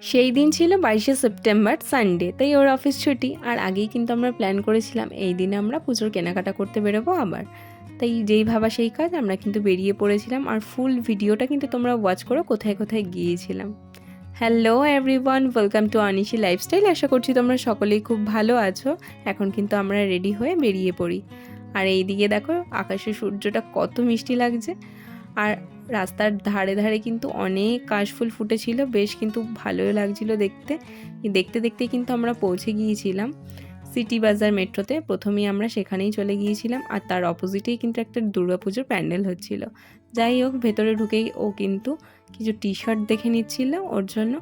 সেই দিন ছিল 22শে সেপ্টেম্বর, সানডে, তাই ওর অফিস ছুটি। আর আগেই কিন্তু আমরা প্ল্যান করেছিলাম এই দিনে আমরা পুজোর কেনাকাটা করতে বেরোবো আবার। তাই যেই ভাবা সেই কাজ, আমরা কিন্তু বেরিয়ে পড়েছিলাম। আর ফুল ভিডিওটা কিন্তু তোমরা ওয়াচ করো কোথায় কোথায় গিয়েছিলাম। Hello everyone, welcome to Anishi lifestyle. আশা করছি তোমরা সকলেই খুব ভালো আছো। এখন কিন্তু আমরা রেডি হয়ে বেরিয়ে পড়ি। আর এই দিকে দেখো আকাশে সূর্যটা কত মিষ্টি লাগছে। আর রাস্তার ধারে ধারে কিন্তু অনেক কাশফুল ফুটেছিল, বেশ কিন্তু ভালোই লাগছিল দেখতে। দেখতে দেখতে কিন্তু আমরা পৌঁছে গিয়েছিলাম সিটি বাজার মেট্রোতে। প্রথমেই আমরা সেখানেই চলে গিয়েছিলাম। আর তার অপোজিটেই কিন্তু একটা দুর্গাপুজোর প্যান্ডেল হচ্ছিল। যাই হোক, ভেতরে ঢুকেই ও কিন্তু কিছু টি শার্ট দেখে নিচ্ছিল ওর জন্য।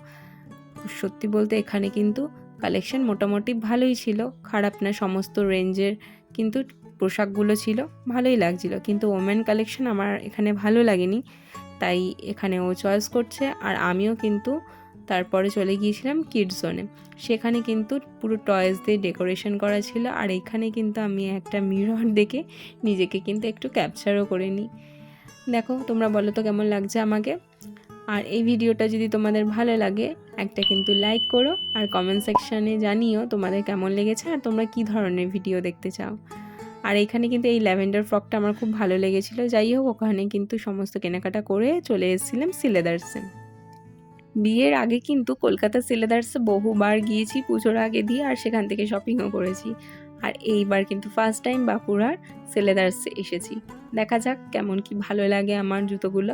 সত্যি বলতে এখানে কিন্তু কালেকশন মোটামুটি ভালোই ছিল, খারাপ না। সমস্ত রেঞ্জের কিন্তু পোশাকগুলো ছিল, ভালোই লাগছিল। কিন্তু ওমেন কালেকশন আমার এখানে ভালো লাগেনি, তাই এখানে ও চয়েস করছে। আর আমিও কিন্তু তারপরে চলে গিয়েছিলাম কিডস জোনে। সেখানে কিন্তু পুরো টয়েস দিয়ে ডেকোরেশন করা ছিল। আর এখানে কিন্তু আমি একটা মিরর দেখে নিজেকে কিন্তু একটু ক্যাপচারও করে নিই। দেখো তোমরা বলো তো কেমন লাগছে আমাকে। আর এই ভিডিওটা যদি তোমাদের ভালো লাগে একটা কিন্তু লাইক করো, আর কমেন্ট সেকশানে জানিও তোমাদের কেমন লেগেছে আর তোমরা কী ধরনের ভিডিও দেখতে চাও। আর এখানে কিন্তু এই ল্যাভেন্ডার ফ্রকটা আমার খুব ভালো লেগেছিলো। যাই হোক, ওখানে কিন্তু সমস্ত কেনাকাটা করে চলে এসেছিলাম সিলেদার্সে। বিয়ের আগে কিন্তু কলকাতা সিলেদার্সে বহুবার গিয়েছি পুজোর আগে দিয়ে, আর সেখান থেকে শপিংও করেছি। আর এইবার কিন্তু ফার্স্ট টাইম বাঁকুড়ার সিলেদার্সে এসেছি। দেখা যাক কেমন কি ভালো লাগে আমার জুতোগুলো।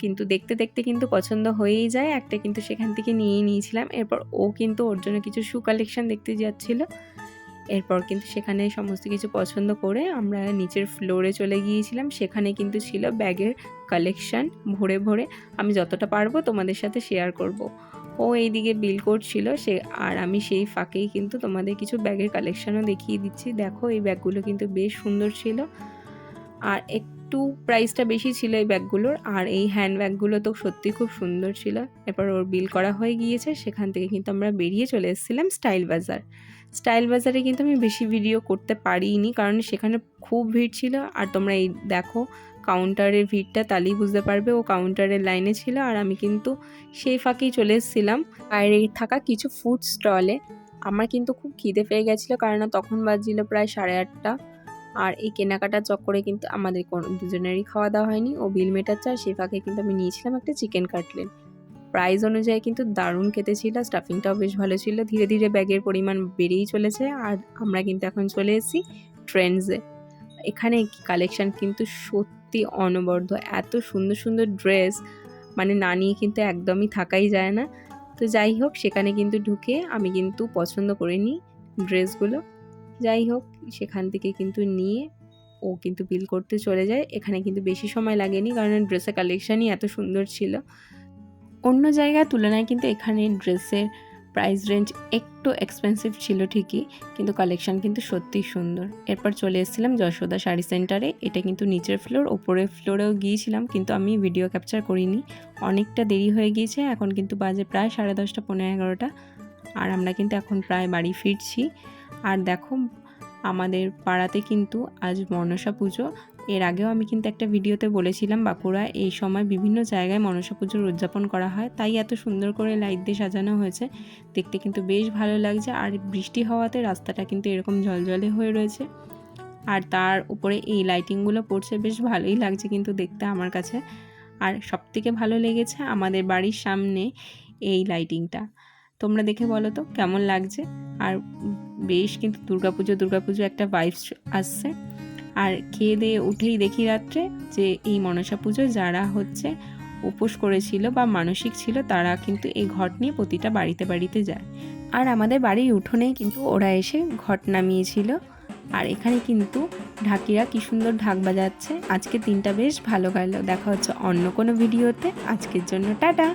কিন্তু দেখতে দেখতে কিন্তু পছন্দ হয়েই যায়। একটা কিন্তু সেখান থেকে নিয়েই নিয়েছিলাম। এরপর ও কিন্তু ওর জন্য কিছু শু কালেকশন দেখতে যাচ্ছিল। এরপর কিন্তু সেখানে সমস্ত কিছু পছন্দ করে আমরা নিচের ফ্লোরে চলে গিয়েছিলাম। সেখানে কিন্তু ছিল ব্যাগের কালেকশান ভরে ভরে। আমি যতটা পারবো তোমাদের সাথে শেয়ার করব। ও এইদিকে বিল করছিল আর আমি সেই ফাঁকেই কিন্তু তোমাদের কিছু ব্যাগের কালেকশানও দেখিয়ে দিচ্ছি। দেখো এই ব্যাগগুলো কিন্তু বেশ সুন্দর ছিল, আর একটু প্রাইসটা বেশি ছিল এই ব্যাগগুলোর। আর এই হ্যান্ড ব্যাগগুলো তো সত্যি খুব সুন্দর ছিল। এরপর ওর বিল করা হয়ে গিয়েছে। সেখান থেকে কিন্তু আমরা বেরিয়ে চলে এসেছিলাম স্টাইল বাজার। স্টাইল বাজারে কিন্তু আমি বেশি ভিডিও করতে পারিনি, কারণ সেখানে খুব ভিড় ছিল। আর তোমরা এই দেখো কাউন্টারের ভিড়টা, তাহলেই বুঝতে পারবে ও কাউন্টারের লাইনে ছিল। আর আমি কিন্তু সেই ফাঁকেই চলে এসেছিলাম বাইরে থাকা কিছু ফুড স্টলে। আমার কিন্তু খুব খিদে পেয়ে গেছিলো, কারণ তখন বাজছিল প্রায় 8:30। আর এই কেনাকাটার চক্করে কিন্তু আমাদের দুজনেরই খাওয়া দাওয়া হয়নি। ও বিল মেটাচ্ছে, আর সেই ফাঁকে কিন্তু আমি নিয়েছিলাম একটা চিকেন কাটলেট। প্রাইস অনুযায়ী কিন্তু দারুণ খেতে ছিল, স্টাফিংটাও বেশ ভালো ছিল। ধীরে ধীরে ব্যাগের পরিমাণ বেড়েই চলেছে। আর আমরা কিন্তু এখন চলে এসেছি ট্রেন্ডসে। এখানে কালেকশান কিন্তু সত্যি অনবদ্য, এত সুন্দর সুন্দর ড্রেস, মানে না নিয়ে কিন্তু একদমই থাকাই যায় না। তো যাই হোক, সেখানে কিন্তু ঢুকে আমি কিন্তু পছন্দ করে নিই ড্রেসগুলো। যাই হোক, সেখান থেকে কিন্তু নিয়ে ও কিন্তু বিল করতে চলে যায়। এখানে কিন্তু বেশি সময় লাগেনি, কারণ ড্রেসের কালেকশানই এত সুন্দর ছিল। অন্য জায়গার তুলনায় কিন্তু এখানে ড্রেসের প্রাইস রেঞ্জ একটু এক্সপেন্সিভ ছিল ঠিকই, কিন্তু কালেকশান কিন্তু সত্যিই সুন্দর। এরপর চলে এসেছিলাম যশোদা শাড়ি সেন্টারে। এটা কিন্তু নিচের ফ্লোর, ওপরের ফ্লোরেও গিয়েছিলাম, কিন্তু আমি ভিডিও ক্যাপচার করিনি। অনেকটা দেরি হয়ে গিয়েছে, এখন কিন্তু বাজে প্রায় 10:30, 11:15। আর আমরা কিন্তু এখন প্রায় বাড়ি ফিরছি। আর দেখো আমাদের পাড়াতে কিন্তু আজ মনসা পুজো। এর আগেও আমি কিন্তু একটা ভিডিওতে বলেছিলাম বাঁকুড়া এই সময় বিভিন্ন জায়গায় মনসা পুজোর উদযাপন করা হয়, তাই এত সুন্দর করে লাইট দিয়ে সাজানো হয়েছে। দেখতে কিন্তু বেশ ভালো লাগছে। আর বৃষ্টি হওয়াতে রাস্তাটা কিন্তু এরকম ঝলঝলে হয়ে রয়েছে। আর তার উপরে এই লাইটিংগুলো পড়ছে, বেশ ভালোই লাগছে কিন্তু দেখতে আমার কাছে। আর সবথেকে ভালো লেগেছে আমাদের বাড়ির সামনে এই লাইটিংটা। তোমরা দেখে বলো তো কেমন লাগছে। আর বেশ কিন্তু দুর্গাপুজো একটা ভাইবস আসছে। আর খেয়ে দিয়ে উঠেই দেখি রাত্রে যে এই মনসা পুজো যারা হচ্ছে উপোস করেছিল বা মানসিক ছিল, তারা কিন্তু এই ঘট নিয়ে প্রতিটা বাড়িতে বাড়িতে যায়। আর আমাদের বাড়ির উঠোনেই কিন্তু ওরা এসে ঘট নামিয়েছিল। আর এখানে কিন্তু ঢাকিরা কি সুন্দর ঢাক বাজাচ্ছে। আজকে দিনটা বেশ ভালো গেল। দেখা হচ্ছে অন্য কোনো ভিডিওতে। আজকের জন্য টাটা।